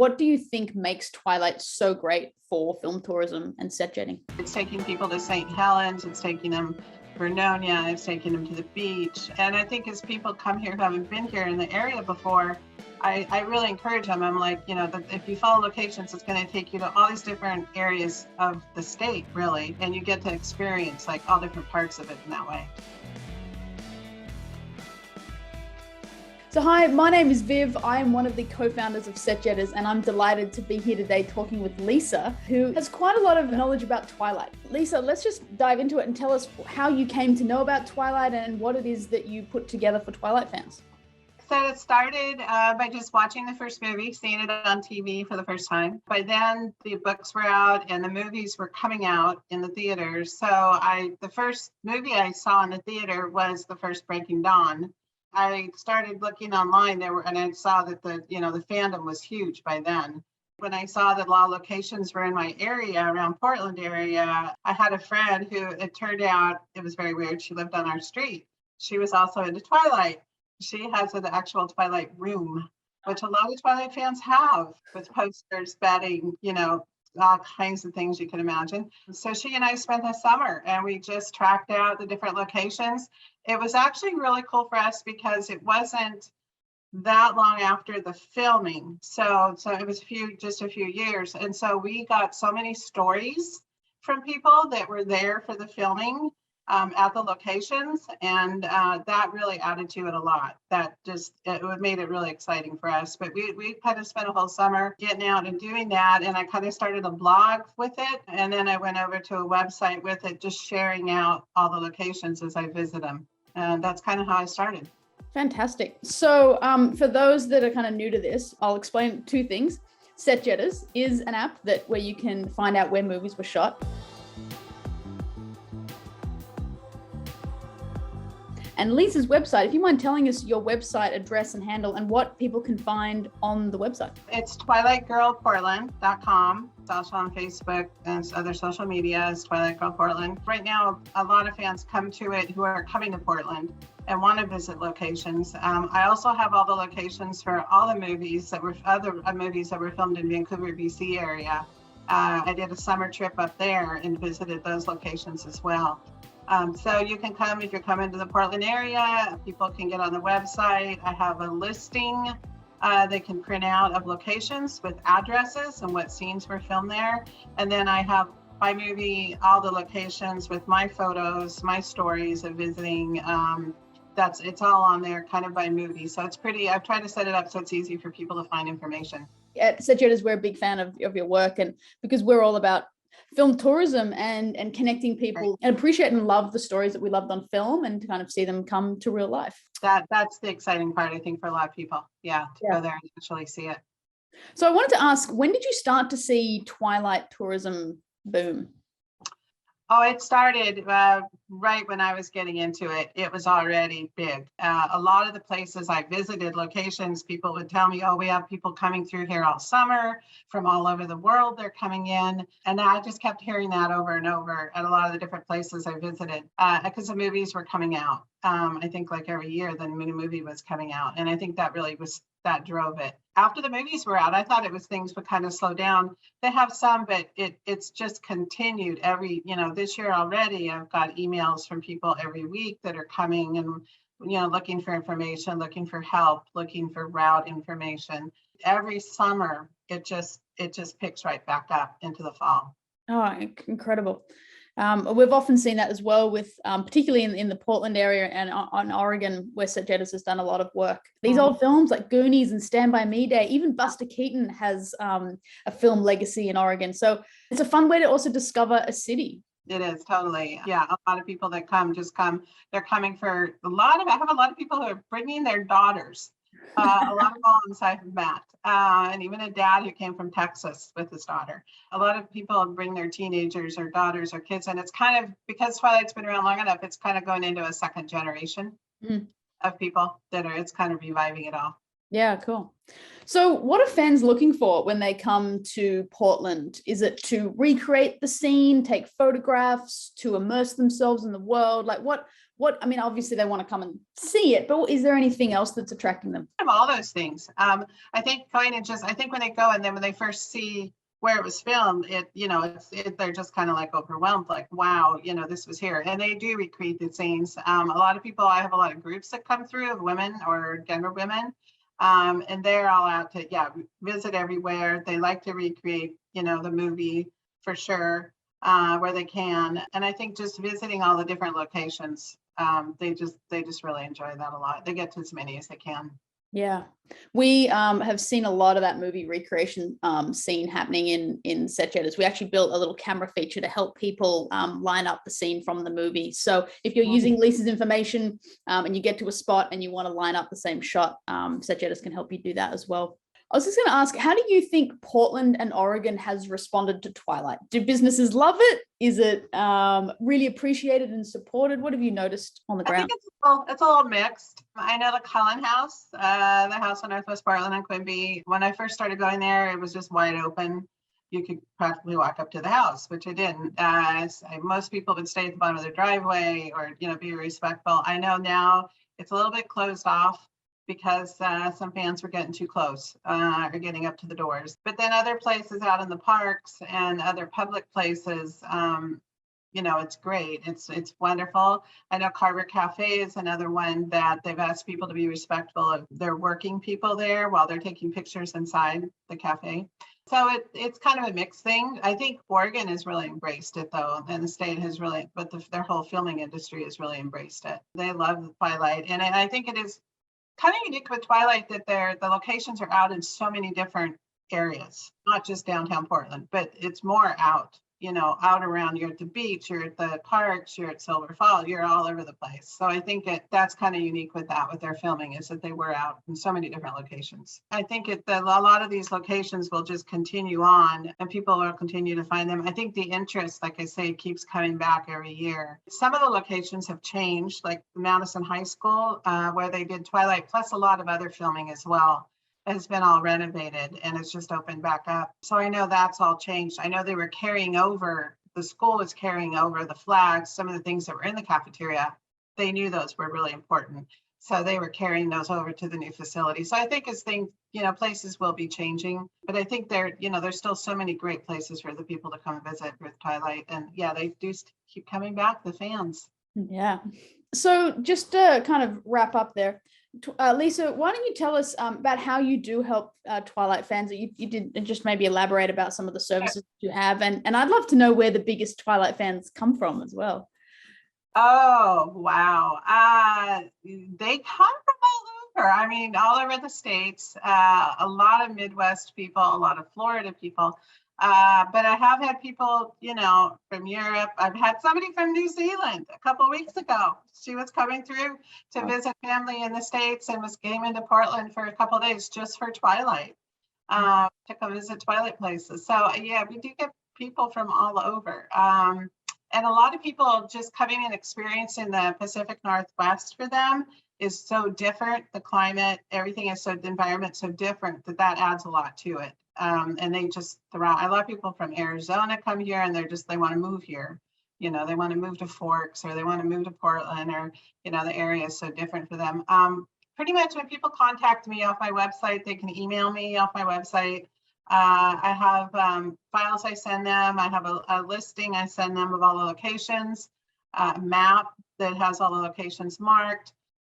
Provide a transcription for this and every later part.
what do you think makes Twilight so great for film tourism and set jetting? It's taking people to St. Helens, it's taking them Vernonia, it's taking them to the beach. And I think as people come here who haven't been here in the area before, I really encourage them. I'm like, if you follow locations, it's going to take you to all these different areas of the state, really. And you get to experience like all different parts of it in that way. So hi, my name is Viv. I am one of the co-founders of SetJetters, and I'm delighted to be here today talking with Lisa, who has quite a lot of knowledge about Twilight. Lisa, let's just dive into it and tell us how you came to know about Twilight and what it is that you put together for Twilight fans. So it started by just watching the first movie, seeing it on TV for the first time. By then, the books were out and the movies were coming out in the theaters. So the first movie I saw in the theater was the first Breaking Dawn. I started looking online and I saw that the fandom was huge by then. When I saw that a lot of locations were in my area, around Portland area, I had a friend who, it turned out, it was very weird. She lived on our street. She was also into Twilight. She has an actual Twilight room, which a lot of Twilight fans have, with posters, bedding, all kinds of things you can imagine. So she and I spent the summer and we just tracked out the different locations. It was actually really cool for us because it wasn't that long after the filming. So it was just a few years. And so we got so many stories from people that were there for the filming at the locations. And that really added to it a lot. It made it really exciting for us. But we kind of spent a whole summer getting out and doing that. And I kind of started a blog with it. And then I went over to a website with it, just sharing out all the locations as I visit them. And that's kind of how I started. Fantastic. So for those that are kind of new to this, I'll explain two things. SetJetters is an app where you can find out where movies were shot. And Lisa's website, if you mind telling us your website address and handle and what people can find on the website. It's twilightgirlportland.com. It's also on Facebook and other social media as Twilight Girl Portland. Right now, a lot of fans come to it who are coming to Portland and want to visit locations. I also have all the locations for all the movies that were filmed in Vancouver, BC area. I did a summer trip up there and visited those locations as well. So you can come if you're coming to the Portland area. People can get on the website. I have a listing they can print out of locations with addresses and what scenes were filmed there. And then I have by movie all the locations with my photos, my stories of visiting. It's all on there kind of by movie. So it's pretty, I've tried to set it up so it's easy for people to find information. At SetJetters, we're a big fan of your work, and because we're all about film tourism and connecting people, right, and appreciate and love the stories that we loved on film and to kind of see them come to real life. That's the exciting part, I think, for a lot of people. To go there and actually see it. So I wanted to ask, when did you start to see Twilight tourism boom? Oh, it started right when I was getting into it. It was already big. A lot of the places I visited, locations, people would tell me, oh, we have people coming through here all summer from all over the world. They're coming in. And I just kept hearing that over and over at a lot of the different places I visited because the movies were coming out. I think like every year, the new movie was coming out. And I think that really that drove it. After the movies were out, I thought things would kind of slow down. They have some, but it's just continued this year already. I've got emails from people every week that are coming and, looking for information, looking for help, looking for route information. Every summer, it just picks right back up into the fall. Oh, incredible. We've often seen that as well with, particularly in the Portland area and on Oregon, where SetJetters has done a lot of work. These old films like Goonies and Stand By Me Day, even Buster Keaton has a film legacy in Oregon. So it's a fun way to also discover a city. It is totally. Yeah, a lot of people that come. They're coming for I have a lot of people who are bringing their daughters. A lot of moms I've met, and even a dad who came from Texas with his daughter. A lot of people bring their teenagers or daughters or kids, and it's kind of, because Twilight's been around long enough, it's kind of going into a second generation of people it's kind of reviving it all. Yeah, cool. So what are fans looking for when they come to Portland? Is it to recreate the scene, take photographs, to immerse themselves in the world? Like what I mean, obviously they want to come and see it, but is there anything else that's attracting them? All those things. I think I think when they go and then when they first see where it was filmed, they're just kind of like overwhelmed, like, wow, this was here. And they do recreate the scenes. A lot of people, I have a lot of groups that come through of women or Denver women. And they're all out to, visit everywhere. They like to recreate, the movie for sure, where they can. And I think just visiting all the different locations, they just really enjoy that a lot. They get to as many as they can. Yeah, we have seen a lot of that movie recreation scene happening in SetJetters. We actually built a little camera feature to help people line up the scene from the movie. So if you're using Lisa's information and you get to a spot and you want to line up the same shot, SetJetters can help you do that as well. I was just going to ask, how do you think Portland and Oregon has responded to Twilight? Do businesses love it? Is it really appreciated and supported? What have you noticed on the ground? I think it's a little mixed. I know the Cullen House, the house on Northwest Portland and Quimby, when I first started going there, it was just wide open. You could practically walk up to the house, which I didn't. Most people would stay at the bottom of their driveway or, be respectful. I know now it's a little bit closed off, because some fans were getting too close or getting up to the doors. But then other places out in the parks and other public places, it's great. It's wonderful. I know Carver Cafe is another one that they've asked people to be respectful of their working people there while they're taking pictures inside the cafe. So it's kind of a mixed thing. I think Oregon has really embraced it though, and the state has really, but their whole filming industry has really embraced it. They love Twilight, and I think it is kind of unique with Twilight that the locations are out in so many different areas, not just downtown Portland, but it's more out, out around. You're at the beach, you're at the parks, you're at Silver Falls, you're all over the place. So I think that's kind of unique with their filming, is that they were out in so many different locations. I think a lot of these locations will just continue on and people will continue to find them. I think the interest, like I say, keeps coming back every year. Some of the locations have changed, like Madison High School, where they did Twilight, plus a lot of other filming as well, has been all renovated and it's just opened back up. So I know that's all changed. I know they were the school was carrying over the flags, some of the things that were in the cafeteria. They knew those were really important. So they were carrying those over to the new facility. So I think as things, places will be changing, but I think there's still so many great places for the people to come visit with Twilight. And they do keep coming back, the fans. Yeah. So just to kind of wrap up there, Lisa, why don't you tell us about how you do help Twilight fans? You did just maybe elaborate about some of the services you have, and I'd love to know where the biggest Twilight fans come from as well. Oh, wow. They come from all over. I mean, all over the states, a lot of Midwest people, a lot of Florida people. But I have had people, from Europe. I've had somebody from New Zealand a couple of weeks ago. She was coming through to visit family in the States and came into Portland for a couple of days just for Twilight, to come visit Twilight places. So we do get people from all over. And a lot of people just coming and experiencing the Pacific Northwest for them is so different. The climate, everything is the environment so different that adds a lot to it. And they just thrive. A lot of people from Arizona come here and they want to move here. They want to move to Forks or they want to move to Portland or, the area is so different for them. Pretty much when people contact me off my website, they can email me off my website. I have files I send them. I have a listing I send them of all the locations, a map that has all the locations marked.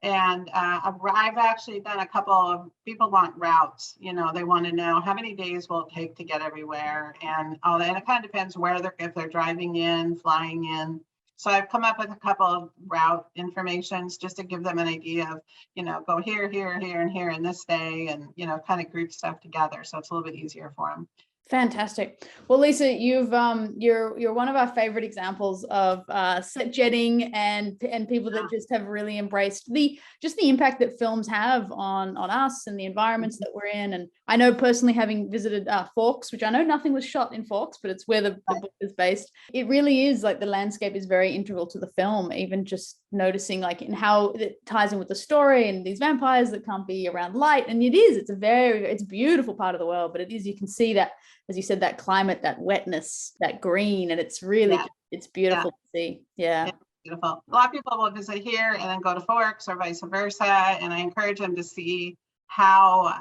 And I've actually done a couple of people want routes. They want to know how many days will it take to get everywhere and all that. And it kind of depends if they're driving in, flying in. So I've come up with a couple of route informations just to give them an idea of, go here, here, here, and here in this day, and kind of group stuff together. So it's a little bit easier for them. Fantastic. Well, Lisa, you're one of our favorite examples of set jetting and people that just have really embraced the impact that films have on us and the environments that we're in. And I know personally, having visited Forks, which I know nothing was shot in Forks, but it's where the book is based. It really is like the landscape is very integral to the film, even just noticing like in how it ties in with the story and these vampires that can't be around light. And it's a beautiful part of the world, but you can see that, as you said, that climate, that wetness, that green, and it's really, it's beautiful to see. Yeah. beautiful. A lot of people will visit here and then go to Forks or vice versa. And I encourage them to see how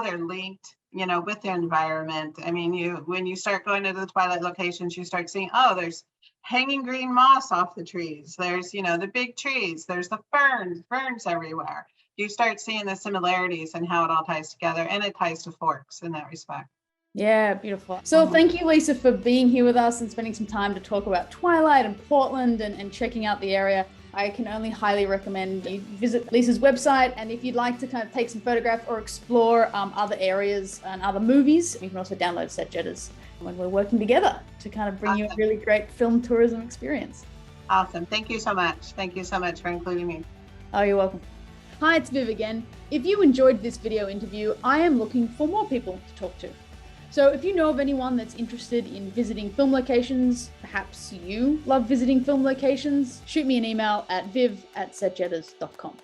they're linked, with the environment. I mean, when you start going to the Twilight locations, you start seeing, oh, there's hanging green moss off the trees. There's, the big trees. There's the ferns everywhere. You start seeing the similarities and how it all ties together, and it ties to Forks in that respect. Yeah, beautiful. So thank you, Lisa, for being here with us and spending some time to talk about Twilight and Portland and checking out the area. I can only highly recommend you visit Lisa's website. And if you'd like to kind of take some photographs or explore other areas and other movies, you can also download SetJetters when we're working together to kind of bring you a really great film tourism experience. Awesome. Thank you so much. Thank you so much for including me. Oh, you're welcome. Hi, it's Viv again. If you enjoyed this video interview, I am looking for more people to talk to. So if you know of anyone that's interested in visiting film locations, perhaps you love visiting film locations, shoot me an email at viv@setjetters.com.